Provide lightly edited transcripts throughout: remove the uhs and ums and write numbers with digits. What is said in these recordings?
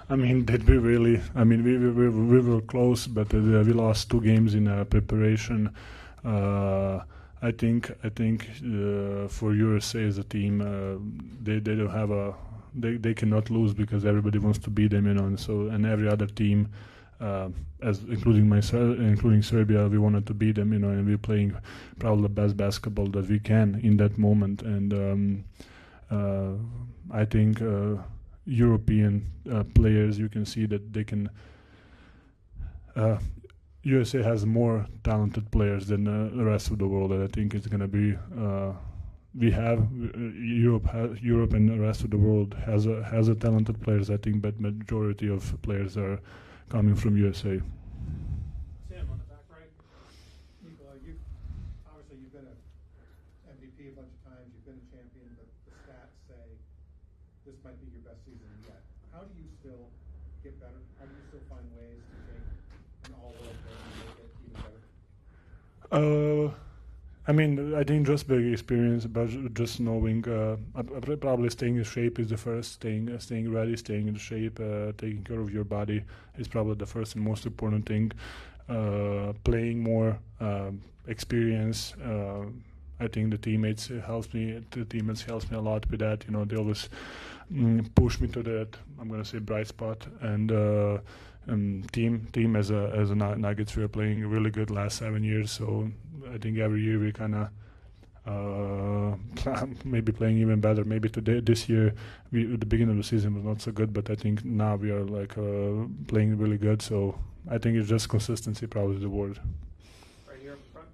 I mean, did we really? I mean, we were close, but we lost 2 games in preparation. I think for USA as a team, they don't have they cannot lose because everybody wants to beat them, and so and every other team, as including Serbia, we wanted to beat them, and we're playing probably the best basketball that we can in that moment, and I think European players, you can see that they can. USA has more talented players than the rest of the world, and I think it's going to be. We have Europe and the rest of the world has a talented players. I think, but majority of players are coming from USA. Sam, on the back right. Nikola, you've been an MVP a bunch of times. You've been a champion, but the stats say this might be your best season yet. How do you still get better? How do you still find ways to take an all-world game and make it even better? I mean, I think just big experience, but just knowing, probably staying in shape is the first. Staying ready, staying in shape, taking care of your body is probably the first and most important thing. Playing more, experience. I think the teammates helps me. The teammates helps me a lot with that. They always push me to that. I'm gonna say bright spot and. Team as a Nuggets, we are playing really good last 7 years. So I think every year we kind of maybe playing even better. Maybe this year, at the beginning of the season was not so good, but I think now we are like playing really good. So I think it's just consistency, probably the word. Right here up front.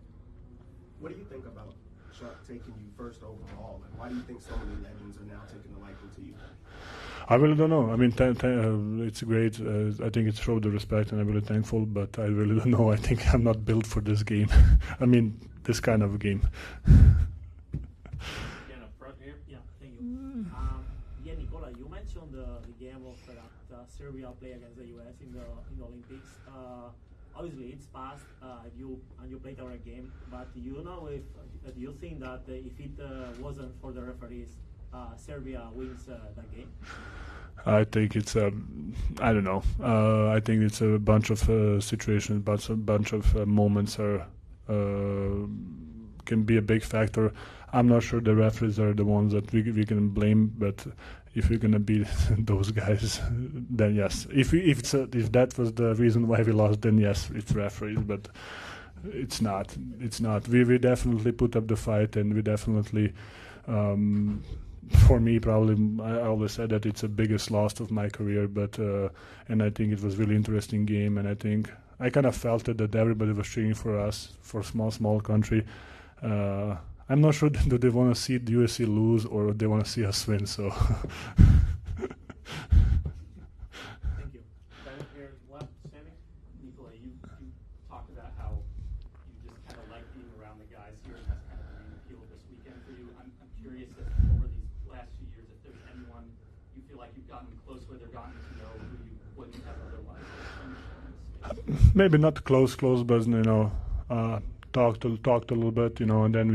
What do you think about Chuck taking you first overall, and why do you think so many legends are now taking a liking to you? I really don't know. I mean, it's great. I think it showed the respect, and I'm really thankful. But I really don't know. I think I'm not built for this game. I mean, this kind of game. Again, up front here. Yeah, thank you. Nikola, you mentioned the game of that Serbia play against the US in the Olympics. Obviously, it's past. You played our game, but do you think that if it wasn't for the referees, Serbia wins that game? I think it's I don't know. I think it's a bunch of situations, but a bunch of moments can be a big factor. I'm not sure the referees are the ones that we can blame, but if we're gonna beat those guys, then yes. If that was the reason why we lost, then yes, it's referees. But it's not. It's not. We definitely put up the fight, and we definitely. For me, probably, I always said that it's the biggest loss of my career, but and I think it was really interesting game, and I think I kind of felt it that everybody was cheering for us, for small country. I'm not sure do they want to see the USC lose or they want to see us win. So. Thank you. Down here left, Sammy. Nikola, you talked about how you just kind of like being around the guys here, and that's kind of the main appeal of this weekend for you. I'm curious if over these last few years, if there's anyone you feel like you've gotten close with or gotten to know who you wouldn't have otherwise. Maybe not close, but talked a little bit, and then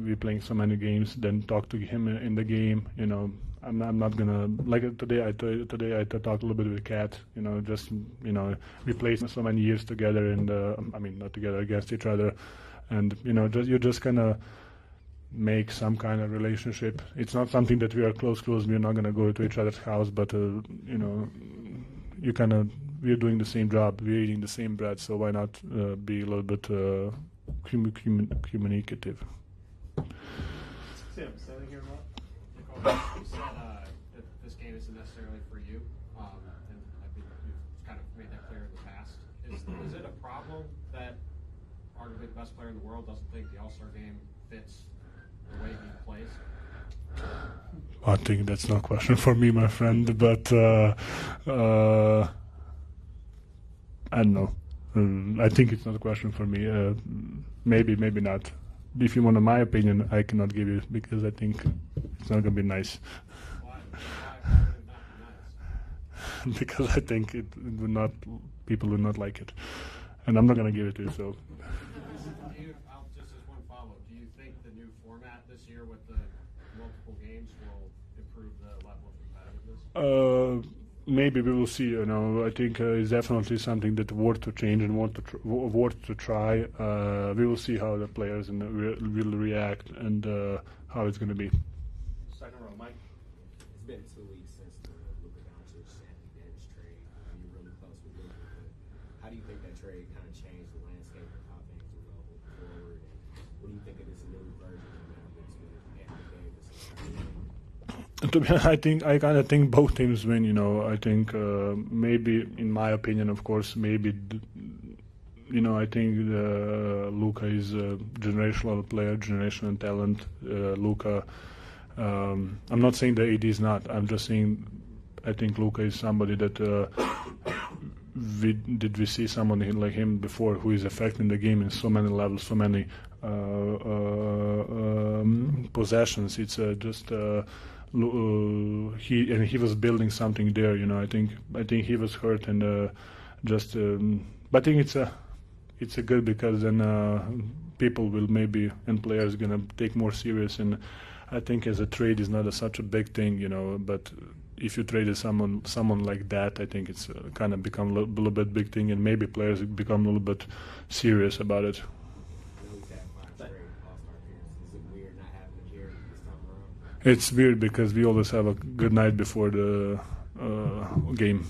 we playing so many games. Then talk to him in the game, I'm not gonna like today. I talked a little bit with Kat, we played so many years together, and I mean not together, against each other, and you just kind of make some kind of relationship. It's not something that we are close. We're not gonna go to each other's house, but you kind of we're doing the same job. We're eating the same bread, so why not be a little bit communicative? Tim, standing here, Mark. Nicole, you said that this game isn't necessarily for you, and I think you've kind of made that clear in the past. Is it a problem that arguably the best player in the world doesn't think the All-Star game fits the way he plays? I think that's not a question for me, my friend, but I don't know. I think it's not a question for me. Maybe not. If you want my opinion, I cannot give you because I think it's not going to be nice. Why would it not be nice? Because I think people would not like it. And I'm not going to give it to you, so. Just as one follow-up, do you think the new format this year with the multiple games will improve the level of competitiveness? maybe we will see. You know, I think it's definitely something that worth to change and worth to try. We will see how the players will react and how it's going to be. Second row, Mike. It's been 2 weeks since the Luka Doncic Anthony Davis trade. You're really close with Luka, but how do you think that trade kind of changed the landscape of how things will go forward? And what do you think of this new version of Mavericks with Anthony Davis? To be honest, I kind of think both teams win. You know, I think maybe, in my opinion, of course, maybe. You know, I think Luka is a generational player, generational talent. Luka, I'm not saying that AD is not. I'm just saying I think Luka is somebody that we see somebody like him before who is affecting the game in so many levels, so many possessions. It's just. He was building something there, you know. I think he was hurt and but I think it's a good because then people will maybe and players gonna take more serious, and I think as a trade is not such a big thing, you know. But if you traded someone like that, I think it's kind of become a little bit big thing, and maybe players become a little bit serious about it. It's weird because we always have a good night before the game.